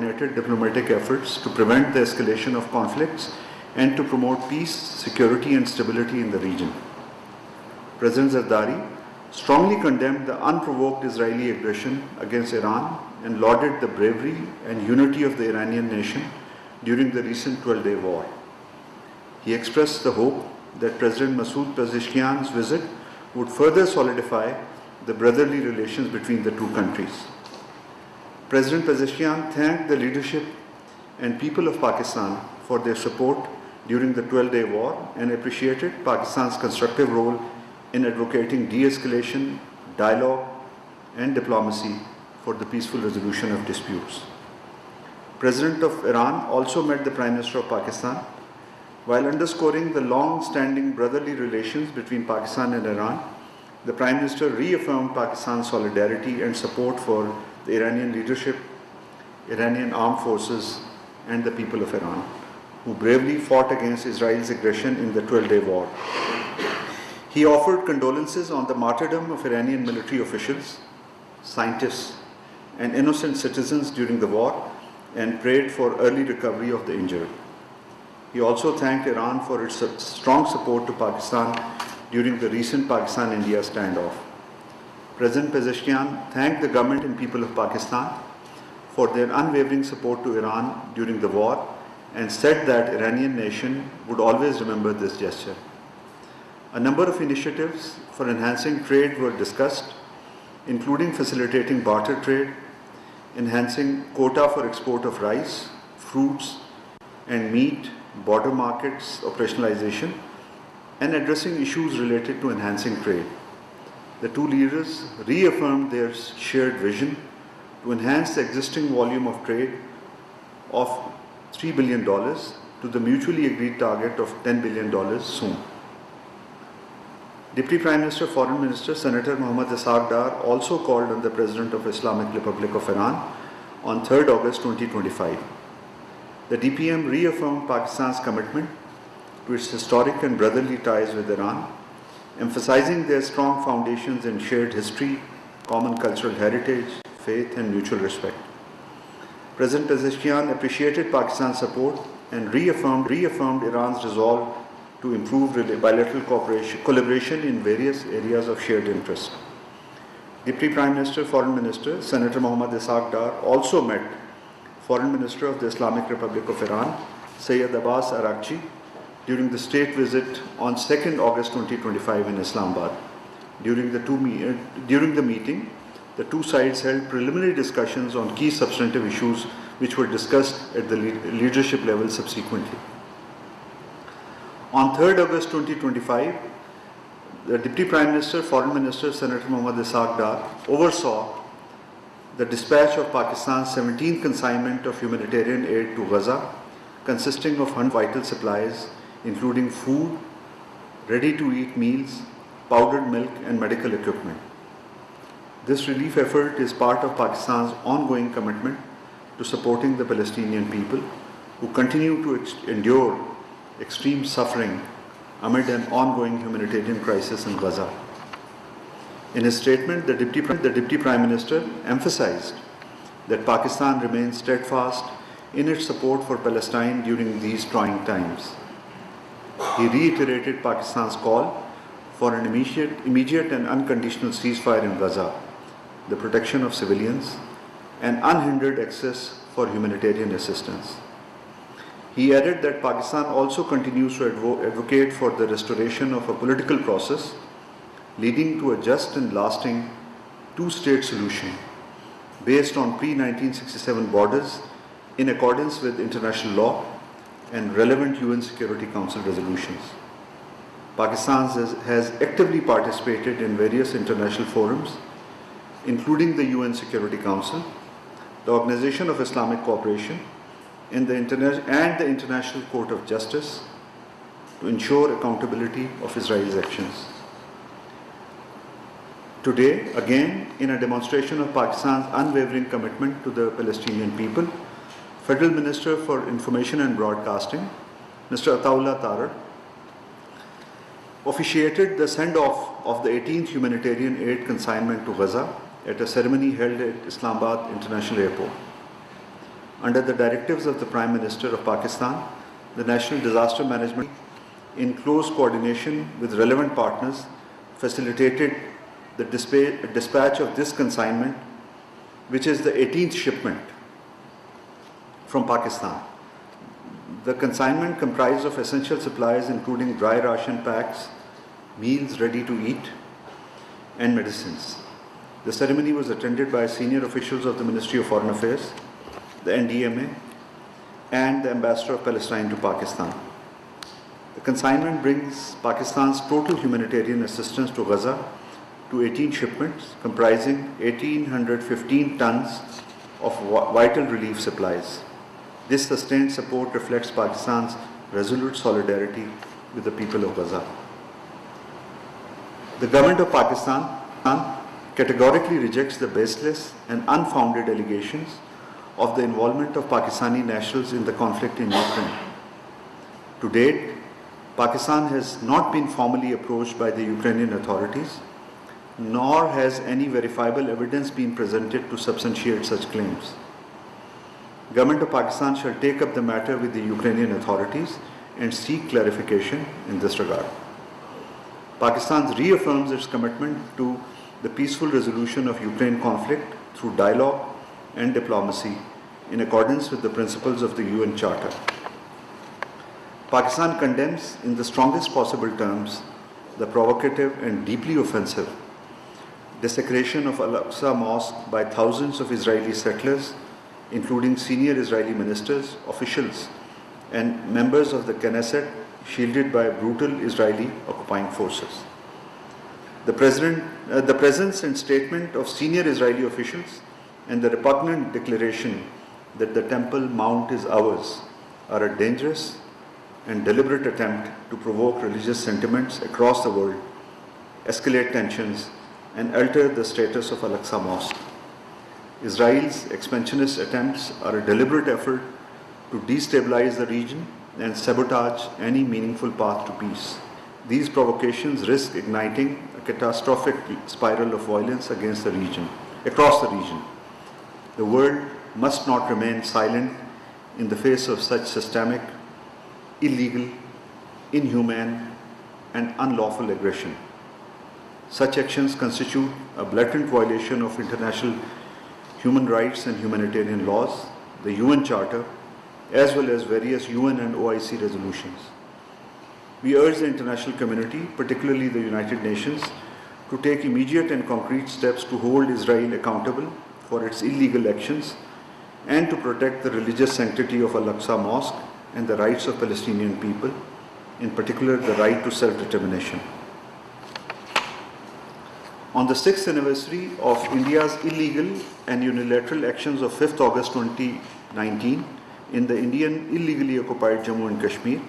coordinated diplomatic efforts to prevent the escalation of conflicts and to promote peace, security and stability in the region. President Zardari strongly condemned the unprovoked Israeli aggression against Iran and lauded the bravery and unity of the Iranian nation during the recent 12-day war. He expressed the hope that President Masoud Pezeshkian's visit would further solidify the brotherly relations between the two countries. President Pezeshkian thanked the leadership and people of Pakistan for their support during the 12-day war and appreciated Pakistan's constructive role in advocating de-escalation, dialogue and diplomacy for the peaceful resolution of disputes. President of Iran also met the Prime Minister of Pakistan. While underscoring the long-standing brotherly relations between Pakistan and Iran, the Prime Minister reaffirmed Pakistan's solidarity and support for the Iranian leadership, Iranian armed forces and the people of Iran, who bravely fought against Israel's aggression in the 12-day war. He offered condolences on the martyrdom of Iranian military officials, scientists and innocent citizens during the war and prayed for early recovery of the injured. He also thanked Iran for its strong support to Pakistan during the recent Pakistan-India standoff. President Pezeshkian thanked the government and people of Pakistan for their unwavering support to Iran during the war and said that Iranian nation would always remember this gesture. A number of initiatives for enhancing trade were discussed, including facilitating barter trade, enhancing quota for export of rice, fruits and meat, border markets operationalization, and addressing issues related to enhancing trade. The two leaders reaffirmed their shared vision to enhance the existing volume of trade of $3 billion to the mutually agreed target of $10 billion soon. Deputy Prime Minister, Foreign Minister, Senator Mohammad Ishaq Dar also called on the President of Islamic Republic of Iran on 3rd August 2025. The DPM reaffirmed Pakistan's commitment to its historic and brotherly ties with Iran, emphasizing their strong foundations in shared history, common cultural heritage, faith and mutual respect. President Pezeshkian appreciated Pakistan's support and reaffirmed Iran's resolve to improve bilateral collaboration in various areas of shared interest. Deputy Prime Minister, Foreign Minister, Senator Mohammad Ishaq Dar also met Foreign Minister of the Islamic Republic of Iran, Sayyid Abbas Araghchi, during the state visit on 2nd August 2025 in Islamabad. During the meeting, the two sides held preliminary discussions on key substantive issues which were discussed at the leadership level subsequently. On 3rd August 2025, the Deputy Prime Minister, Foreign Minister, Senator Mohammad Ishaq Dar oversaw the dispatch of Pakistan's 17th consignment of humanitarian aid to Gaza, consisting of 100 vital supplies, including food, ready-to-eat meals, powdered milk and medical equipment. This relief effort is part of Pakistan's ongoing commitment to supporting the Palestinian people who continue to endure extreme suffering amid an ongoing humanitarian crisis in Gaza. In his statement, the Deputy Prime Minister emphasized that Pakistan remains steadfast in its support for Palestine during these trying times. He reiterated Pakistan's call for an immediate and unconditional ceasefire in Gaza, the protection of civilians, and unhindered access for humanitarian assistance. He added that Pakistan also continues to advocate for the restoration of a political process leading to a just and lasting two-state solution based on pre-1967 borders in accordance with international law and relevant UN Security Council resolutions. Pakistan has actively participated in various international forums, including the UN Security Council, the Organization of Islamic Cooperation, and the International Court of Justice to ensure accountability of Israel's actions. Today, again, in a demonstration of Pakistan's unwavering commitment to the Palestinian people, Federal Minister for Information and Broadcasting, Mr. Ataullah Tarar, officiated the send-off of the 18th humanitarian aid consignment to Gaza at a ceremony held at Islamabad International Airport. Under the directives of the Prime Minister of Pakistan, the National Disaster Management, in close coordination with relevant partners, facilitated the dispatch of this consignment, which is the 18th shipment from Pakistan. The consignment comprised of essential supplies including dry ration packs, meals ready to eat, and medicines. The ceremony was attended by senior officials of the Ministry of Foreign Affairs, the NDMA, and the Ambassador of Palestine to Pakistan. The consignment brings Pakistan's total humanitarian assistance to Gaza to 18 shipments comprising 1,815 tons of vital relief supplies. This sustained support reflects Pakistan's resolute solidarity with the people of Gaza. The government of Pakistan categorically rejects the baseless and unfounded allegations of the involvement of Pakistani nationals in the conflict in Ukraine. To date, Pakistan has not been formally approached by the Ukrainian authorities, nor has any verifiable evidence been presented to substantiate such claims. Government of Pakistan shall take up the matter with the Ukrainian authorities and seek clarification in this regard. Pakistan reaffirms its commitment to the peaceful resolution of Ukraine conflict through dialogue and diplomacy in accordance with the principles of the UN Charter. Pakistan condemns in the strongest possible terms the provocative and deeply offensive desecration of Al-Aqsa Mosque by thousands of Israeli settlers, including senior Israeli ministers, officials, and members of the Knesset, shielded by brutal Israeli occupying forces. The presence and statement of senior Israeli officials and the repugnant declaration that the Temple Mount is ours are a dangerous and deliberate attempt to provoke religious sentiments across the world, escalate tensions, and alter the status of Al-Aqsa Mosque. Israel's expansionist attempts are a deliberate effort to destabilize the region and sabotage any meaningful path to peace. These provocations risk igniting a catastrophic spiral of violence across the region. The world must not remain silent in the face of such systemic, illegal, inhumane, and unlawful aggression. Such actions constitute a blatant violation of international human rights and humanitarian laws, the UN Charter, as well as various UN and OIC resolutions. We urge the international community, particularly the United Nations, to take immediate and concrete steps to hold Israel accountable for its illegal actions and to protect the religious sanctity of Al-Aqsa Mosque and the rights of Palestinian people, in particular the right to self-determination. On the 6th anniversary of India's illegal and unilateral actions of 5th August 2019 in the Indian illegally occupied Jammu and Kashmir,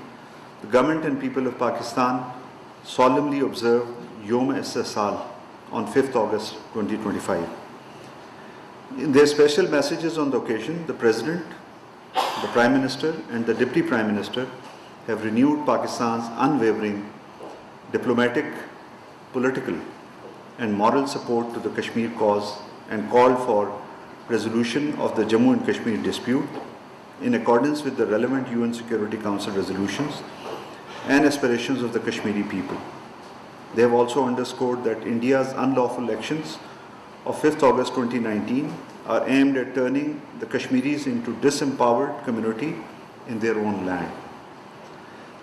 the government and people of Pakistan solemnly observed Yom-e-Istisal on 5th August 2025. In their special messages on the occasion, the President, the Prime Minister and the Deputy Prime Minister have renewed Pakistan's unwavering diplomatic, political and moral support to the Kashmir cause and called for resolution of the Jammu and Kashmir dispute in accordance with the relevant UN Security Council resolutions and aspirations of the Kashmiri people. They have also underscored that India's unlawful actions of 5th August 2019 are aimed at turning the Kashmiris into disempowered community in their own land.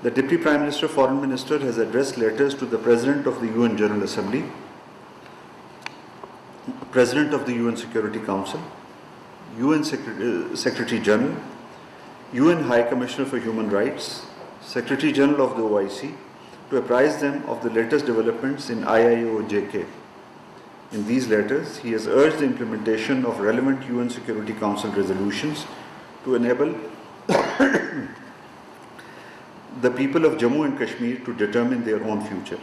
The Deputy Prime Minister, Foreign Minister has addressed letters to the President of the UN General Assembly, President of the UN Security Council, UN Secretary General, UN High Commissioner for Human Rights, Secretary General of the OIC, to apprise them of the latest developments in IIO-JK. In these letters, he has urged the implementation of relevant UN Security Council resolutions to enable the people of Jammu and Kashmir to determine their own future.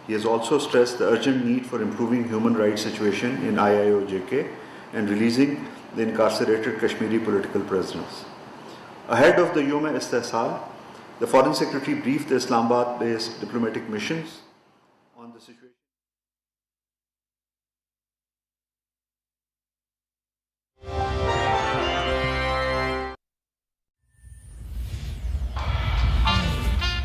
He has also stressed the urgent need for improving human rights situation in IIO-JK and releasing the incarcerated Kashmiri political prisoners. Ahead of the Yom-e-Istisal, the Foreign Secretary briefed the Islamabad-based diplomatic missions on the situation.